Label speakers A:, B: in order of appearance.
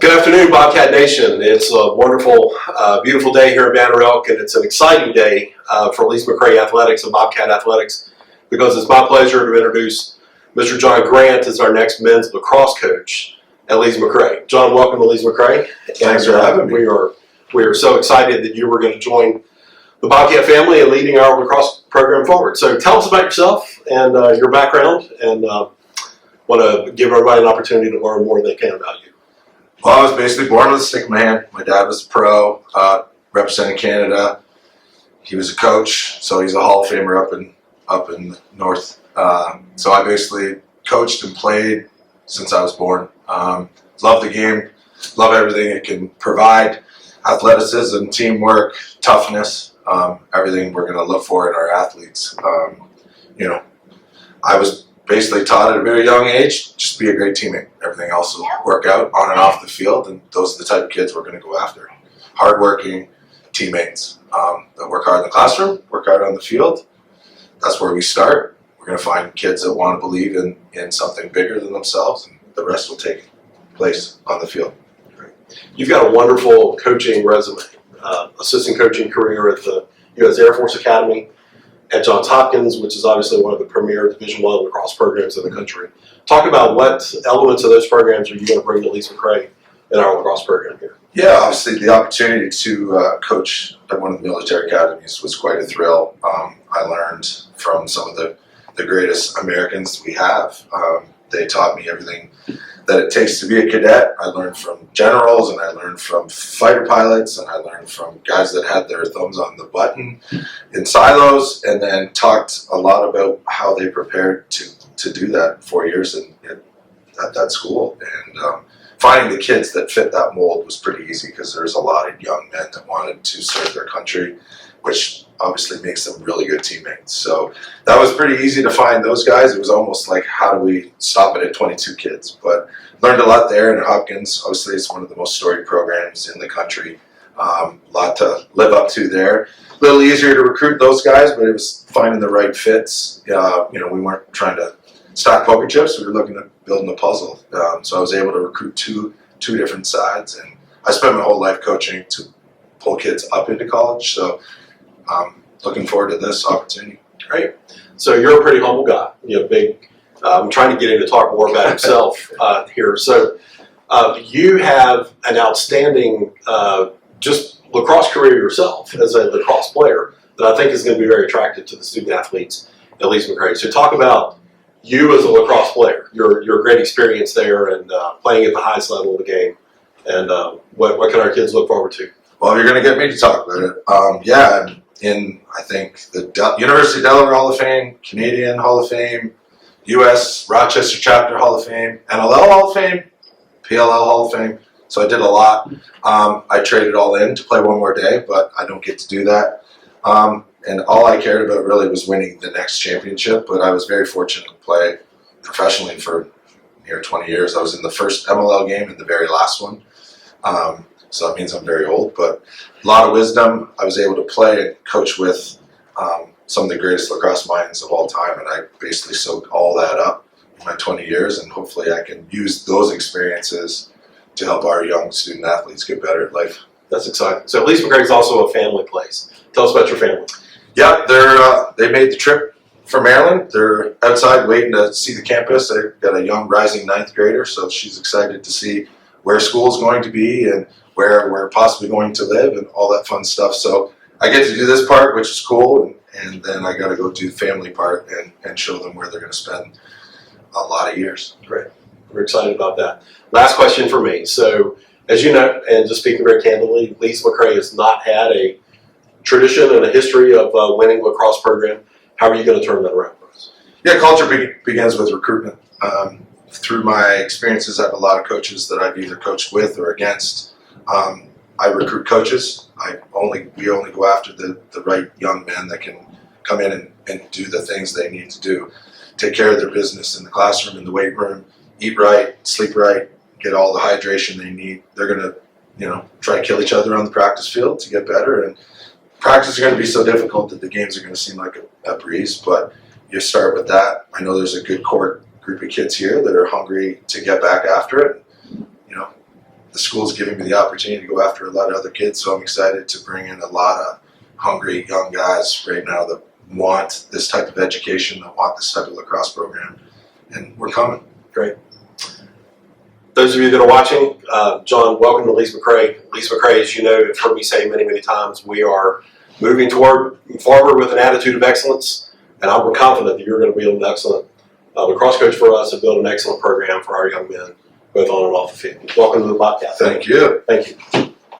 A: Good afternoon, Bobcat Nation. It's a wonderful, beautiful day here in Banner Elk, and it's an exciting day for Lees-McRae Athletics and Bobcat Athletics because it's my pleasure to introduce Mr. John Grant as our next men's lacrosse coach at Lees-McRae. John, welcome to Lees-McRae.
B: Thanks for having me.
A: We are so excited that you were going to join the Bobcat family and leading our lacrosse program forward. So tell us about yourself and your background, and want to give everybody an opportunity to learn more than they can about you.
B: Well, I was basically born with a stick in my hand. My dad was a pro, representing Canada. He was a coach, so he's a Hall of Famer up in the north. So I basically coached and played since I was born. Love the game, love everything it can provide. Athleticism, teamwork, toughness, everything we're going to look for in our athletes. I was basically taught at a very young age, just be a great teammate. Everything else will work out on and off the field, and those are the type of kids we're going to go after. Hardworking teammates that work hard in the classroom, work hard on the field. That's where we start. We're going to find kids that want to believe in something bigger than themselves, and the rest will take place on the field.
A: You've got a wonderful coaching resume, assistant coaching career at the U.S. Air Force Academy, at Johns Hopkins, which is obviously one of the premier Division I lacrosse programs in the country. Talk about what elements of those programs are you going to bring to Lees-McRae in our lacrosse program here?
B: Yeah, obviously the opportunity to coach at one of the military academies was quite a thrill. I learned from some of the greatest Americans we have. They taught me everything that it takes to be a cadet. I learned from generals, and I learned from fighter pilots, and I learned from guys that had their thumbs on the button in silos, and then talked a lot about how they prepared to do that 4 years at that school. And finding the kids that fit that mold was pretty easy because there's a lot of young men that wanted to serve their country, which obviously makes them really good teammates. So that was pretty easy to find those guys. It was almost like, how do we stop it at 22 kids? But learned a lot there in Hopkins. Obviously, it's one of the most storied programs in the country. A lot to live up to there. A little easier to recruit those guys, but it was finding the right fits. We weren't trying to stack poker chips. We were looking at building a puzzle. So I was able to recruit two different sides. And I spent my whole life coaching to pull kids up into college. So looking forward to this opportunity.
A: Great. So you're a pretty humble guy. I'm trying to get him to talk more about himself here. So you have an outstanding just lacrosse career yourself as a lacrosse player that I think is going to be very attractive to the student athletes at Lees-McRae. So talk about you as a lacrosse player, your great experience there and playing at the highest level of the game, and what can our kids look forward to?
B: Well, you're going to get me to talk about it. In, I think, the University of Delaware Hall of Fame, Canadian Hall of Fame, U.S. Rochester Chapter Hall of Fame, NLL Hall of Fame, PLL Hall of Fame. So I did a lot. I traded all in to play one more day, but I don't get to do that. And all I cared about really was winning the next championship, but I was very fortunate to play professionally for near 20 years. I was in the first MLL game and the very last one. So that means I'm very old, but a lot of wisdom. I was able to play and coach with some of the greatest lacrosse minds of all time, and I basically soaked all that up in my 20 years, and hopefully I can use those experiences to help our young student athletes get better at life.
A: That's exciting. So Lees-McRae is also a family place. Tell us about your family.
B: Yeah, they made the trip from Maryland. They're outside waiting to see the campus. They've got a young rising 9th grader, so she's excited to see where school's going to be and where we're possibly going to live and all that fun stuff. So I get to do this part, which is cool, and then I got to go do the family part and show them where they're going to spend a lot of years.
A: Great. We're excited about that. Last question for me. So as you know, and just speaking very candidly, Lees-McRae has not had a tradition and a history of winning lacrosse program. How are you going to turn that around for us?
B: Yeah, culture begins with recruitment. Through my experiences, I have a lot of coaches that I've either coached with or against. I recruit coaches. We only go after the right young men that can come in and do the things they need to do. Take care of their business in the classroom, in the weight room, eat right, sleep right, get all the hydration they need. They're going to, try to kill each other on the practice field to get better. And practice is going to be so difficult that the games are going to seem like a breeze, but you start with that. I know there's a good core group of kids here that are hungry to get back after it. the school's giving me the opportunity to go after a lot of other kids, so I'm excited to bring in a lot of hungry young guys right now that want this type of education, that want this type of lacrosse program, and we're coming.
A: Great. Those of you that are watching, John, welcome to Lees-McRae. Lees-McRae, as you know, have heard me say many, many times, we are moving forward with an attitude of excellence, and we're confident that you're going to be an excellent lacrosse coach for us and build an excellent program for our young men, both on and off the field. Welcome to the podcast.
B: Thank you.
A: Thank you.